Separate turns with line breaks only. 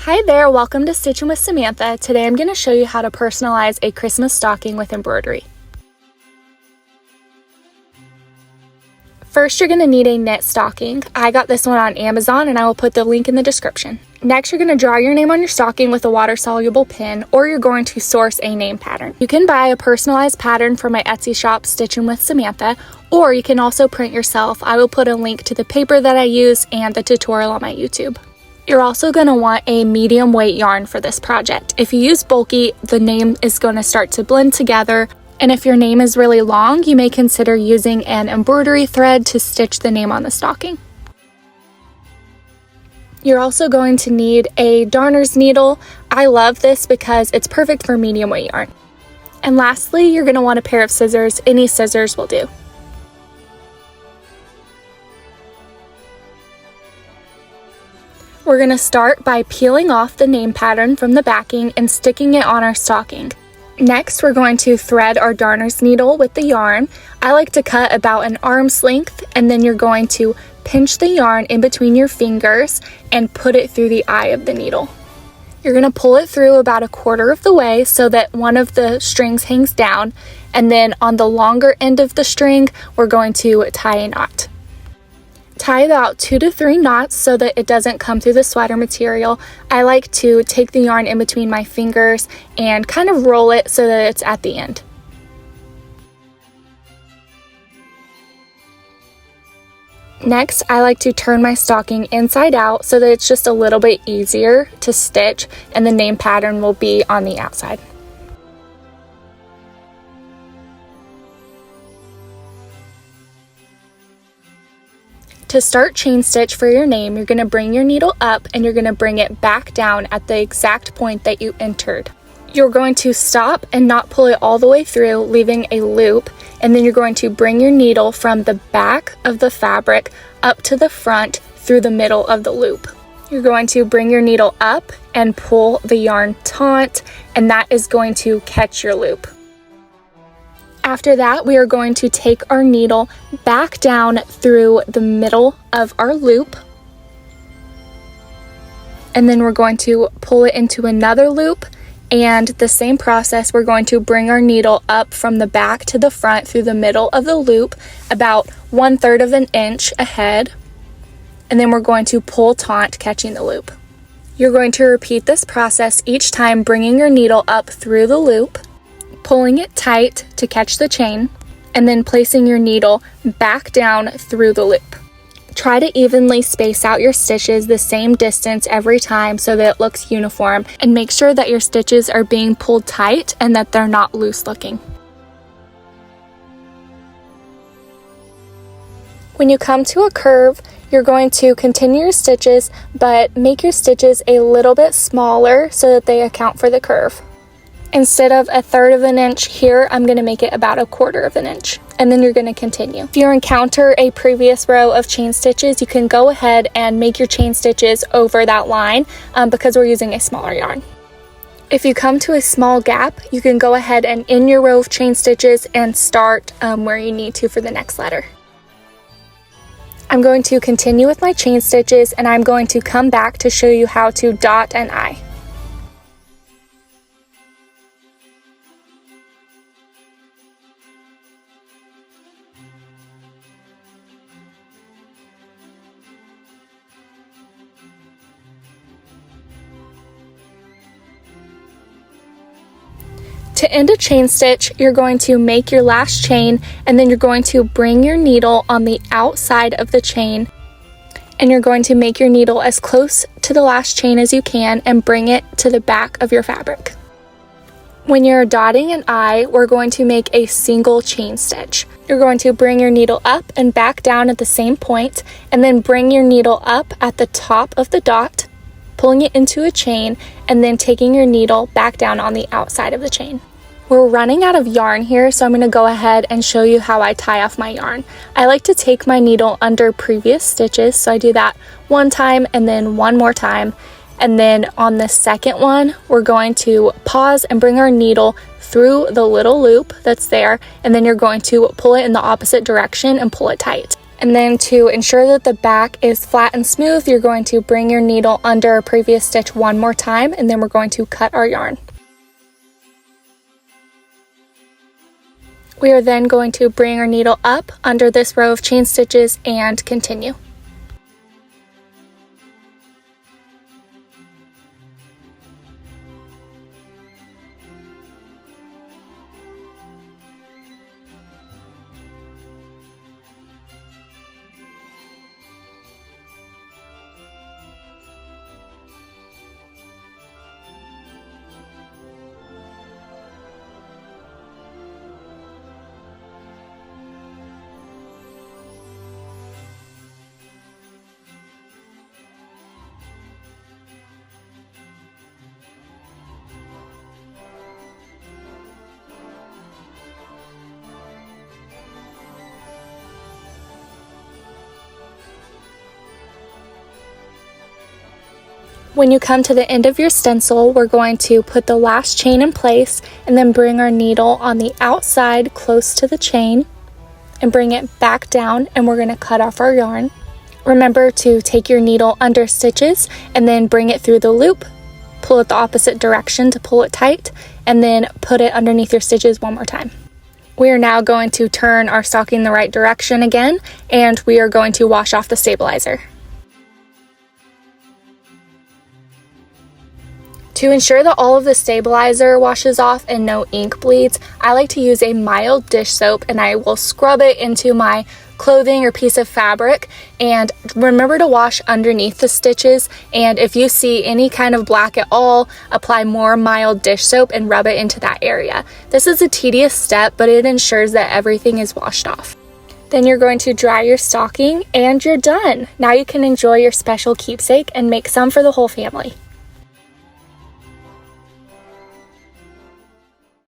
Hi there, welcome to Stitching with Samantha. Today I'm going to show you how to personalize a Christmas stocking with embroidery. First, you're going to need a knit stocking. I got this one on Amazon and I will put the link in the description. Next, you're going to draw your name on your stocking with a water-soluble pen, or you're going to source a name pattern. You can buy a personalized pattern from my Etsy shop, Stitching with Samantha, or you can also print yourself. I will put a link to the paper that I use and the tutorial on my YouTube. You're also going to want a medium weight yarn for this project. If you use bulky, the name is going to start to blend together, and if your name is really long, you may consider using an embroidery thread to stitch the name on the stocking. You're also going to need a darner's needle. I love this because it's perfect for medium weight yarn. And lastly, you're going to want a pair of scissors. Any scissors will do. We're going to start by peeling off the name pattern from the backing and sticking it on our stocking. Next, we're going to thread our darner's needle with the yarn. I like to cut about an arm's length, and then you're going to pinch the yarn in between your fingers and put it through the eye of the needle. You're going to pull it through about a quarter of the way so that one of the strings hangs down, and then on the longer end of the string, we're going to tie a knot. Tie about 2 to 3 knots so that it doesn't come through the sweater material. I like to take the yarn in between my fingers and kind of roll it so that it's at the end. Next, I like to turn my stocking inside out so that it's just a little bit easier to stitch, and the name pattern will be on the outside. To start chain stitch for your name, you're going to bring your needle up and you're going to bring it back down at the exact point that you entered. You're going to stop and not pull it all the way through, leaving a loop, and then you're going to bring your needle from the back of the fabric up to the front through the middle of the loop. You're going to bring your needle up and pull the yarn taut, and that is going to catch your loop. After that, we are going to take our needle back down through the middle of our loop, and then we're going to pull it into another loop, and the same process, we're going to bring our needle up from the back to the front through the middle of the loop about 1/3 of an inch ahead, and then we're going to pull taut, catching the loop. You're going to repeat this process each time, bringing your needle up through the loop, pulling it tight to catch the chain, and then placing your needle back down through the loop. Try to evenly space out your stitches the same distance every time so that it looks uniform, and make sure that your stitches are being pulled tight and that they're not loose looking. When you come to a curve, you're going to continue your stitches, but make your stitches a little bit smaller so that they account for the curve. Instead of 1/3 of an inch here, I'm going to make it about 1/4 of an inch, and then you're going to continue. If you encounter a previous row of chain stitches, you can go ahead and make your chain stitches over that line because we're using a smaller yarn. If you come to a small gap, you can go ahead and end your row of chain stitches and start where you need to for the next letter. I'm going to continue with my chain stitches, and I'm going to come back to show you how to dot an I. To end a chain stitch, you're going to make your last chain, and then you're going to bring your needle on the outside of the chain, and you're going to make your needle as close to the last chain as you can and bring it to the back of your fabric. When you're dotting an I, we're going to make a single chain stitch. You're going to bring your needle up and back down at the same point, and then bring your needle up at the top of the dot, pulling it into a chain, and then taking your needle back down on the outside of the chain. We're running out of yarn here, so I'm going to go ahead and show you how I tie off my yarn. I like to take my needle under previous stitches, so I do that one time and then one more time, and then on the second one, we're going to pause and bring our needle through the little loop that's there, and then you're going to pull it in the opposite direction and pull it tight. And then to ensure that the back is flat and smooth, you're going to bring your needle under a previous stitch one more time, and then we're going to cut our yarn. We are then going to bring our needle up under this row of chain stitches and continue. When you come to the end of your stencil, we're going to put the last chain in place and then bring our needle on the outside close to the chain and bring it back down, and we're going to cut off our yarn. Remember to take your needle under stitches and then bring it through the loop, pull it the opposite direction to pull it tight, and then put it underneath your stitches one more time. We are now going to turn our stocking the right direction again, and we are going to wash off the stabilizer. To ensure that all of the stabilizer washes off and no ink bleeds, I like to use a mild dish soap, and I will scrub it into my clothing or piece of fabric. And remember to wash underneath the stitches, and if you see any kind of black at all, apply more mild dish soap and rub it into that area. This is a tedious step, but it ensures that everything is washed off. Then you're going to dry your stocking and you're done. Now you can enjoy your special keepsake and make some for the whole family.